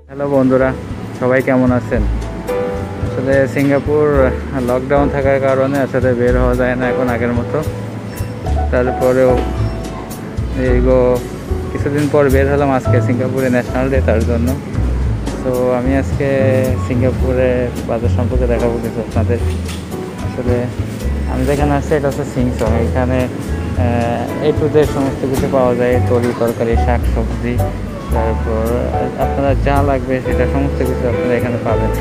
Hello বন্ধুরা, সবাই কেমন আছেন? আসলে সিঙ্গাপুর লকডাউন থাকার কারণে আসলে বের হওয়া যায় না এখন আগের মতো। তারপরেও কিছুদিন পর বের হলাম আজকে সিঙ্গাপুরে ন্যাশনাল ডে, তার জন্য। তো আমি আজকে সিঙ্গাপুরে বাজার সম্পর্কে দেখাবো কিছু আপনাদের। আসলে আমি যেখানে আসছি এটা হচ্ছে সিংসং। এখানে এ টু জেড সমস্ত কিছু পাওয়া যায়, তরকারি, শাক সবজি, তারপর আপনারা যা লাগবে সেটা সমস্ত কিছু আপনারা এখানে পাবেন।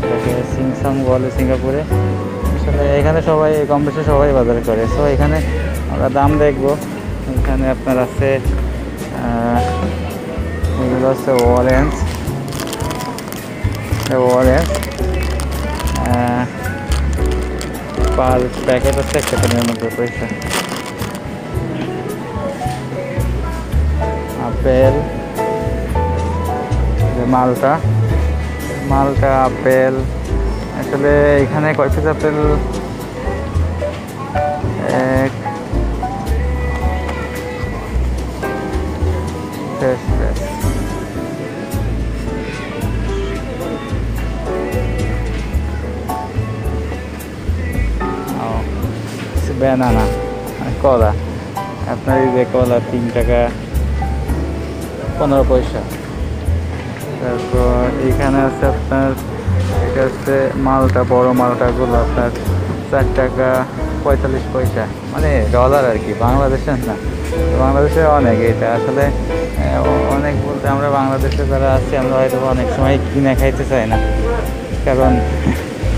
এটাকে সিংসং বলে সিঙ্গাপুরে। আসলে এখানে সবাই কম বেশি সবাই বাজার করে। সো এখানে আমরা দাম দেখবো। এখানে আপনার আছে এগুলো হচ্ছে অরেঞ্জ পার প্যাকেট হচ্ছে 1 টাকা 99 পয়সা। আপেল, মালটা আপেল। আসলে এখানে কয় পিস আপেল? ফ্রেশ ব্যানানা, কলা। আপনার এই যে কলা 3 টাকা 15 পয়সা। তারপর এইখানে আছে আপনার, এটা হচ্ছে মালটা, বড় মালটাগুলো আপনার 4 টাকা 45 পয়সা, মানে ডলার আর কি, বাংলাদেশের না। বাংলাদেশে অনেক, এটা আসলে অনেক বলতে আমরা বাংলাদেশে যারা আছি আমরা হয়তো অনেক সময় কিনে খাইতে চাই না, কারণ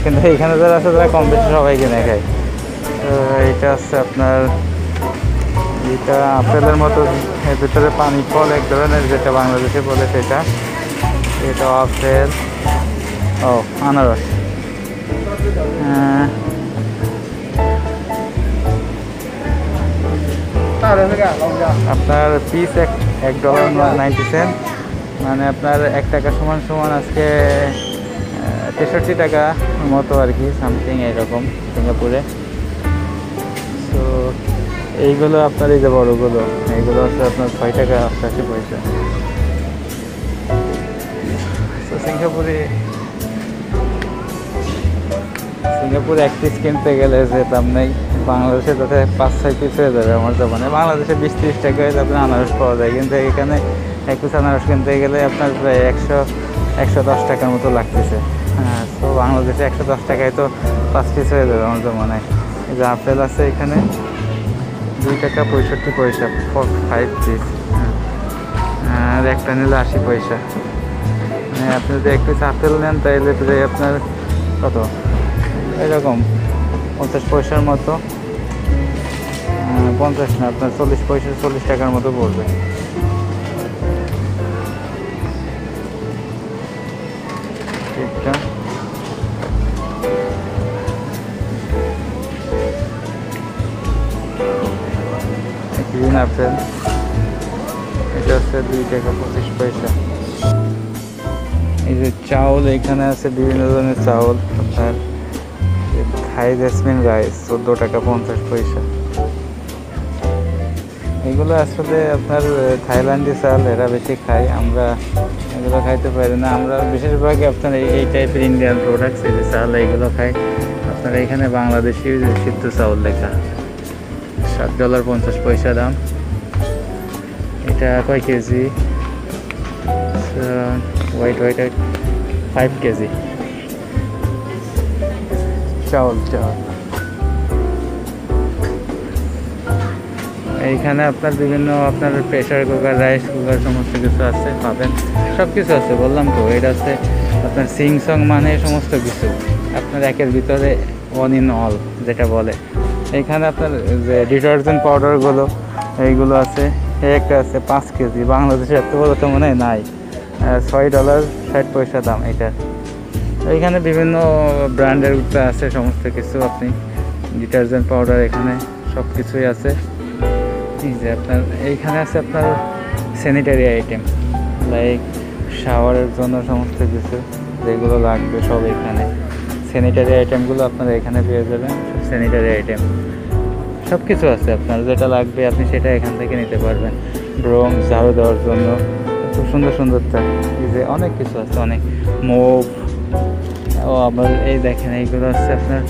কিন্তু এখানে যারা আছে তারা কম বেশি সবাই কিনে খায়। তো এইটা হচ্ছে আপনার, এটা আপেলের মতো, এর ভিতরে পানি ফল এক ধরনের, যেটা বাংলাদেশে বলে সেটা। এটা আপেল, আনারস। আপনার পিস $1.90, মানে আপনার 1 টাকা সমান সমান আজকে 63 টাকা মতো আর কি, সামথিং এরকম সিঙ্গাপুরে। তো এইগুলো আপনার, এই যে বড়গুলো, এইগুলো হচ্ছে আপনার 6 টাকা 88 পয়সা। তো সিঙ্গাপুরে এক পিস কিনতে গেলে যে দাম নেই, বাংলাদেশে তাতে 5-6 পিস হয়ে যাবে আমার দোকানে। বাংলাদেশে 20-30 টাকা হয়ে আপনার আনারস পাওয়া যায়, কিন্তু এখানে 1 পিস আনারস কিনতে গেলে আপনার প্রায় 110 টাকার মতো লাগতেছে। হ্যাঁ, তো বাংলাদেশে 110 টাকায় তো 5 পিস হয়ে যাবে আমার দোকানে। এই যে আপেল আছে এখানে 2 টাকা 65 পয়সা 5 পিস, আর একটা নিলে 80 পয়সা। মানে আপনি যদি 1 পিস আপেল নেন তাইলে প্রায় আপনার কত, এরকম 50 পয়সার মতো, 50 না, আপনার 40 টাকার মতো পড়বে। ঠিকঠাক। গ্রিন আপেল, এটা হচ্ছে 2 টাকা 25 পয়সা। এই যে চাউল, এখানে আছে বিভিন্ন ধরনের চাউল। আপনার থাই জেসমিন রাইস 14 টাকা 50 পয়সা। এগুলো আসলে আপনার থাইল্যান্ডি চাল, এরা বেশি খায়, আমরা এগুলো খাইতে পারি না। আমরা বেশিরভাগই আপনার এই টাইপের ইন্ডিয়ান প্রোডাক্টস, এই যে চাল, এইগুলো খাই। আপনার এখানে বাংলাদেশি সিদ্ধ চাউল লেখা, $7.50 পয়সা দাম। এটা কয় কেজি? হোয়াইট 5 কেজি চাউল। এইখানে আপনার বিভিন্ন আপনার প্রেশার কুকার, রাইস কুকার সমস্ত কিছু আছে, পাবেন, সব কিছু আছে। বললাম তো, এটা হচ্ছে আপনার সিংসং, মানে সমস্ত কিছু আপনার একের ভিতরে অন ইন অল যেটা বলে। এইখানে আপনার যে ডিটারজেন্ট পাউডারগুলো, এইগুলো আছে। একটা আছে 5 কেজি, বাংলাদেশে এত বড় তো মনে হয় নাই। $6.60 পয়সা দাম এটার। এইখানে বিভিন্ন ব্র্যান্ডের আছে সমস্ত কিছু, আপনি ডিটারজেন্ট পাউডার, এখানে সব কিছুই আছে। এই যে আপনার এইখানে আছে আপনার স্যানিটারি আইটেম, লাইক শাওয়ারের জন্য সমস্ত কিছু যেগুলো লাগবে সব এখানে। স্যানিটারি আইটেমগুলো আপনারা এখানে পেয়ে যাবেন। স্যানিটারি আইটেম সব কিছু আছে, আপনার যেটা লাগবে আপনি সেটা এখান থেকে নিতে পারবেন। ব্রোম ঝাড়ু দেওয়ার জন্য খুব সুন্দর সুন্দর এই যে অনেক কিছু আছে, অনেক মুভ। ও আবার এই দেখেন এইগুলো হচ্ছে আপনার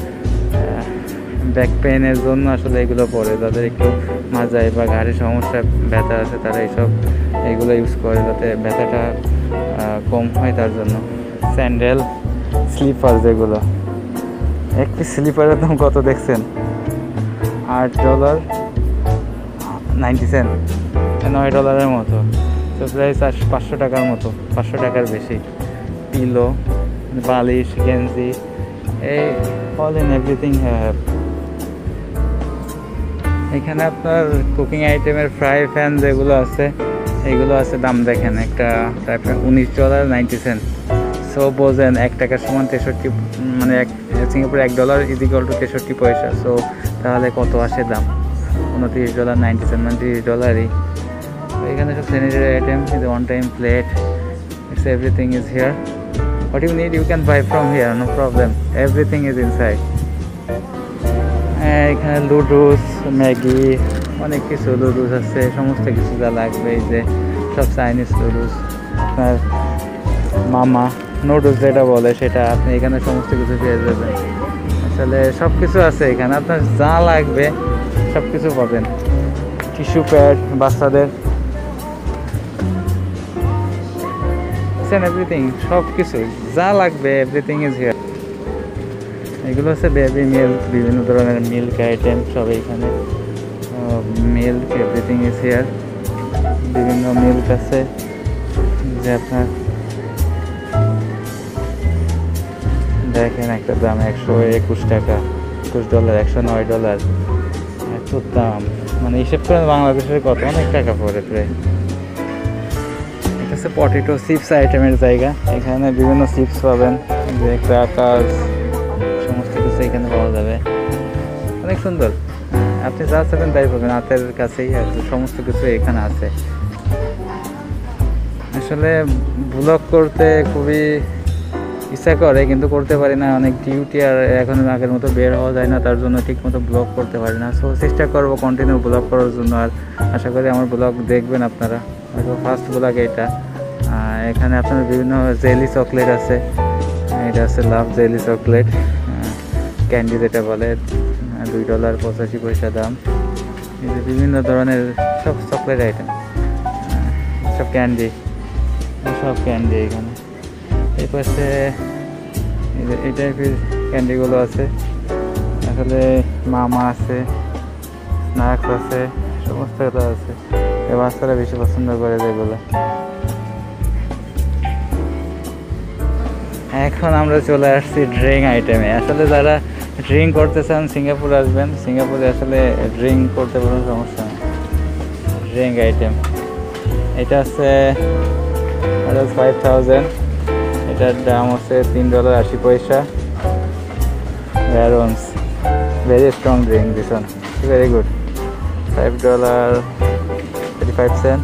ব্যাক পেইনের জন্য আসলে এগুলো পরে, যাদের একটু মাজায় বা ঘাড়ে সমস্যা ব্যথা আছে তারা এইগুলো ইউজ করে যাতে ব্যথাটা কম হয় তার জন্য। স্যান্ডেল, স্লিপার, যেগুলো এক পিস স্লিপারের দাম কত দেখছেন? $8.90, $9 মতো। তো প্রায় 500 টাকার মতো, 500 টাকার বেশি। পিলো, বালিশ, গেঞ্জি, এই অল ইন এভরিথিং হ্যাভ। এখানে আপনার কুকিং আইটেমের ফ্রাই প্যান যেগুলো আছে এইগুলো আছে, দাম দেখেন একটা ফ্রাই প্যান $19.90। সো বোঝেন 1 টাকার সমান 63, মানে সিঙ্গাপুরে $1 = 63 পয়সা। সো তাহলে কত আসে দাম? $29.90, মানে $30। এখানে সব sanitary item, is one time plate, it's everything is here. What you need you can buy from here, no problem, everything is inside. এখানে লুডুস, ম্যাগি, অনেক কিছু লুডুস আছে, সমস্ত কিছু যা লাগবে। এই যে সব চাইনিজ লুডুস, আপনার মামা নুডলস যেটা বলে সেটা আপনি এখানে সমস্ত কিছু পেয়ে যাবেন। আসলে সব কিছু আছে এখানে, আপনার যা লাগবে সব কিছু পাবেন। টিস্যু প্যাড বাচ্চাদের, এভরিথিং, সব কিছু যা লাগবে এভরিথিং ইজ হিয়ার। এগুলো হচ্ছে বেবি মিল্ক, বিভিন্ন ধরনের মিল্ক আইটেম সব এইখানে। Milk, everything is here. বিভিন্ন মিল্ক আছে যে আপনার দেখেন একটা দাম $121 টাকা, $21, $109, এত দাম। মানে হিসেব করেন বাংলাদেশের কত, অনেক টাকা পড়ে প্রায়। এটা হচ্ছে পটেটো চিপস আইটেমের জায়গা। এখানে বিভিন্ন চিপস পাবেন, যে ক্র্যাকার্স, সমস্ত কিছু এখানে পাওয়া যাবে। অনেক সুন্দর, আপনি যা চাবেন তাই পাবেন, হাতের কাছেই আছে, সমস্ত কিছু এখানে আছে। আসলে ব্লগ করতে খুবই ইচ্ছা করে কিন্তু করতে পারি না, অনেক ডিউটি, আর এখন আগের মতো বের হওয়া যায় না, তার জন্য ঠিক মতো ব্লগ করতে পারি না। সো চেষ্টা করবো কন্টিনিউ ব্লগ করার জন্য, আর আশা করি আমার ব্লগ দেখবেন আপনারা। হয়তো ফার্স্ট ব্লগ এটা। এখানে আপনার বিভিন্ন জেলি চকলেট আছে, এটা আছে লাভ জেলি চকলেট ক্যান্ডি যেটা বলে, $2.85 দাম। এই যে বিভিন্ন ধরনের সব চকলেট আইটেম, সব ক্যান্ডি, সব ক্যান্ডি এখানে। এই পাশে এই টাইপের ক্যান্ডিগুলো আছে। আসলে মামা আছে, স্ন্যাক্স আছে, সমস্ত কিছু আছে। এই বাচ্চারা বেশি পছন্দ করে যেগুলো। এখন আমরা চলে আসছি ড্রিঙ্ক আইটেমে। আসলে যারা ড্রিঙ্ক করতে চান সিঙ্গাপুর আসবেন, সিঙ্গাপুরে আসলে ড্রিঙ্ক করতে পারেন, সমস্যা নেই। ড্রিঙ্ক আইটেম এটা আছে 5000, এটার দাম হচ্ছে $3.80। Barons, very strong drink, this one very good, $5.35।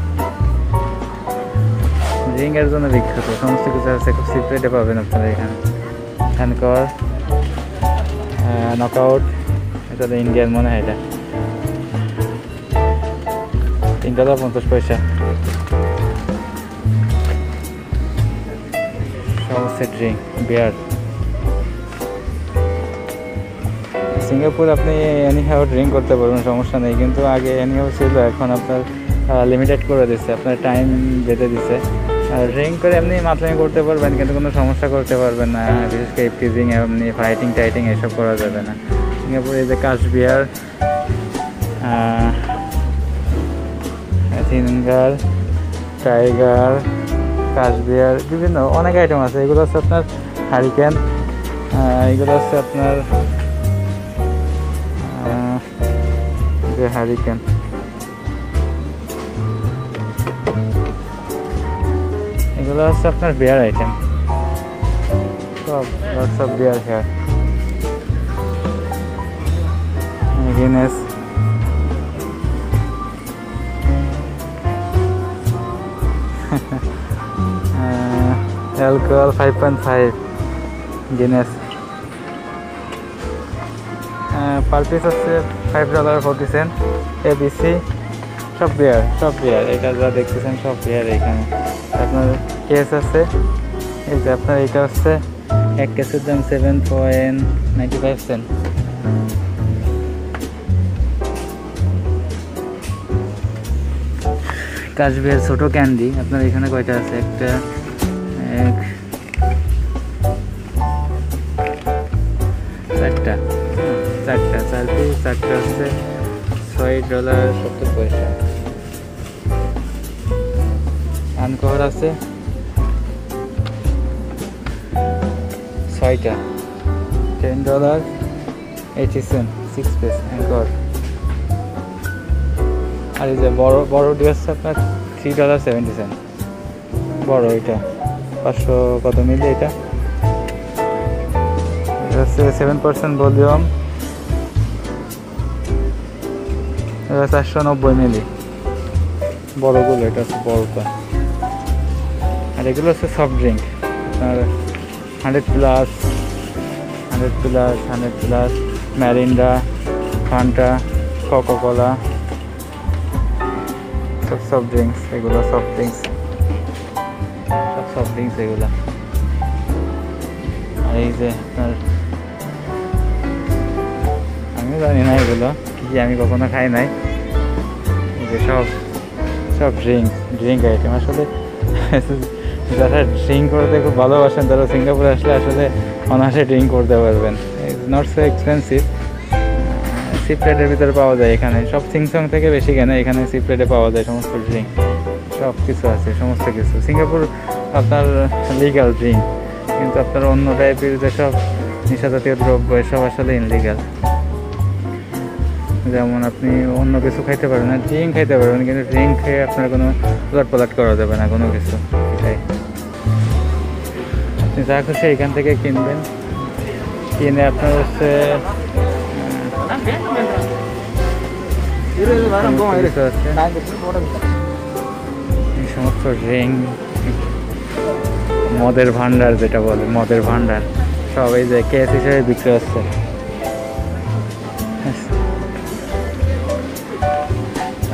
ড্রিঙ্কের জন্য বিখ্যাত, সমস্ত কিছু আছে, খুব চিপ রেটে পাবেন আপনারা এখানে। হ্যানকর, নকআউট, এটা তো ইন্ডিয়ান মনে হয়, এটা $3.50। সমস্ত ড্রিঙ্ক, বিয়ার। সিঙ্গাপুর আপনি এনিহাও ড্রিঙ্ক করতে পারবেন, সমস্যা নেই, কিন্তু আগে এনিহাও ছিল, এখন আপনার লিমিটেড করে দিচ্ছে, আপনার টাইম বেঁধে দিচ্ছে। আর ড্রিঙ্ক করে এমনি মাতলামি করতে পারবেন কিন্তু কোনো সমস্যা করতে পারবেন না, বিশেষ করে টিজিং, এমনি ফাইটিং টাইটিং এসব করা যাবে না। সিঙ্গাপুরে এই যে কাশ বিয়ার, থিনগার, টাইগার, কাশ বিয়ার, বিভিন্ন অনেক আইটেম আছে। এগুলো হচ্ছে আপনার হারিকেন, এগুলো হচ্ছে আপনার যে হারিকেন, এগুলো হচ্ছে আপনার বিয়ার আইটেম, সব বিয়ার খেয়ার। Guinness, alcohol 5.5, Guinness. Per piece হচ্ছে $5.40। এবিসি, সব বিয়ার, সব বিয়ার, এটা যা দেখতেছেন সব বিয়ার এখানে। আপনার কেস আছে, এই যে আপনার এটা হচ্ছে এক কেসের দাম 7.95 কাশবিহার ছোট ক্যান্ডি। আপনার এখানে কয়টা আছে? একটা, এক, চারটা, চার পিস, চারটা হচ্ছে $6.70। আনকভার আছে 6টা, $10.80, 6 পিস অ্যাঙ্কর। আর এই যে বড়টি হচ্ছে আপনার $3.70, বড় এটা 500 কত মিলি, এটা হচ্ছে 7% ভলিউম, 490 মিলি বড়গুলো, এটা হচ্ছে বড়টা। আর এগুলো হচ্ছে সফট ড্রিঙ্ক আপনার 100+, ম্যারিন্ডা, ফান্টা, কোকা-কোলা, সব সফট ড্রিঙ্কস, এগুলো সফট ড্রিঙ্কস, সব সফট ড্রিঙ্কস এগুলো। আর এই যে আপনার আমি জানি না এগুলো কি, আমি কখনো খাই নাই। এই যে সব ড্রিঙ্ক আইটেম। আসলে যারা ড্রিঙ্ক করতে খুব ভালোবাসেন তারা সিঙ্গাপুরে আসলে আসলে অনায়াসে ড্রিঙ্ক করতে পারবেন। It's not so expensive. Cheap রেটের ভিতরে পাওয়া যায় এখানে, সব সিংসং থেকে বেশি কেন এখানে চিপ রেটে পাওয়া যায় সমস্ত ড্রিঙ্ক, সব কিছু আছে, সমস্ত কিছু। সিঙ্গাপুর আপনার লিগাল ড্রিঙ্ক, কিন্তু আপনার অন্য টাইপের যেসব নেশাজাতীয় দ্রব্য এসব আসলে ইনলিগাল। যেমন আপনি অন্য কিছু খাইতে পারবেন না, ড্রিঙ্ক খাইতে পারবেন, কিন্তু ড্রিঙ্ক খেয়ে আপনার কোনো উলটপালট করা যাবে না কোনো কিছু। এটাই, আপনি যা খুশি এখান থেকে কিনবেন, কিনে আপনার হচ্ছে সমস্ত ড্রিঙ্ক, মদের ভান্ডার যেটা বলে, মদের ভান্ডার সব এই যে কেস হিসেবে বিক্রি হচ্ছে।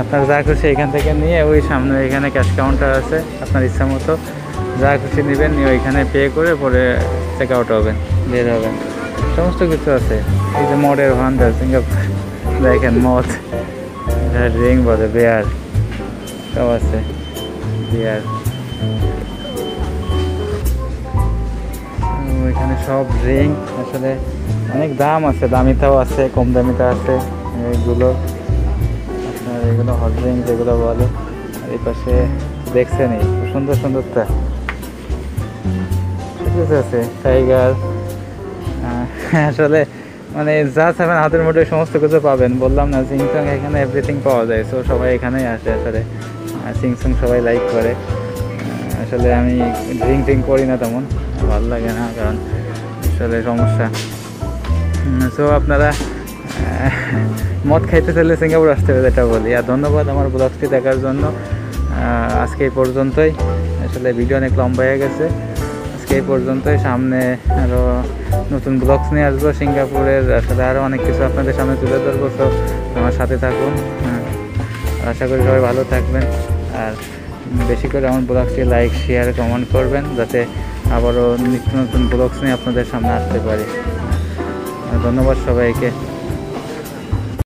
আপনার যা খুশি এখান থেকে নিয়ে ওই সামনে এখানে ক্যাশ কাউন্টার আছে, আপনার ইচ্ছা মতো যা খুশি নেবেন, নিয়ে ওইখানে পে করে পরে চেক আউট হবেন, বের হবেন, সমস্ত কিছু আছে। এই যে মদের ভান্ডার সিঙ্গাপুর, দেখেন মদ, ড্রিঙ্ক বলে, বিয়ার সব আছে, বিয়ার। ওইখানে সব ড্রিঙ্ক আসলে অনেক দাম আছে, দামিটাও আছে, কম দামিটা আছে। এইগুলো আপনার এগুলো হট ড্রিঙ্ক যেগুলো বলে। আর এই পাশে দেখছেন এই সুন্দর সুন্দরটা ঠিক আছে, টাইগার। আসলে মানে যা চাবেন হাতের মধ্যে সমস্ত কিছু পাবেন। বললাম না, সিংসং এখানে এভরিথিং পাওয়া যায়, সো সবাই এখানেই আসে আসলে। সিংসং সবাই লাইক করে। আসলে আমি ড্রিঙ্ক করি না তেমন, ভালো লাগে না, কারণ আসলে সমস্যা। সো আপনারা মদ খাইতে চাইলে সিঙ্গাপুর আসতে হবে, যেটা বলি। আর ধন্যবাদ আমার ব্লগটি দেখার জন্য। আজকে এই পর্যন্তই, আসলে ভিডিও অনেক লম্বা হয়ে গেছে। আজকে এই পর্যন্তই, সামনে আরও নতুন ব্লগস নিয়ে আসবো সিঙ্গাপুরের। আসলে আরও অনেক কিছু আপনাদের সামনে তুলে ধরবো, তো আমার সাথে থাকুন। আশা করি সবাই ভালো থাকবেন, আর বেশি করে আমার ব্লগটি লাইক, শেয়ার, কমেন্ট করবেন, যাতে আবারও নিত্য নতুন ব্লগস নিয়ে আপনাদের সামনে আসতে পারি। ধন্যবাদ সবাইকে।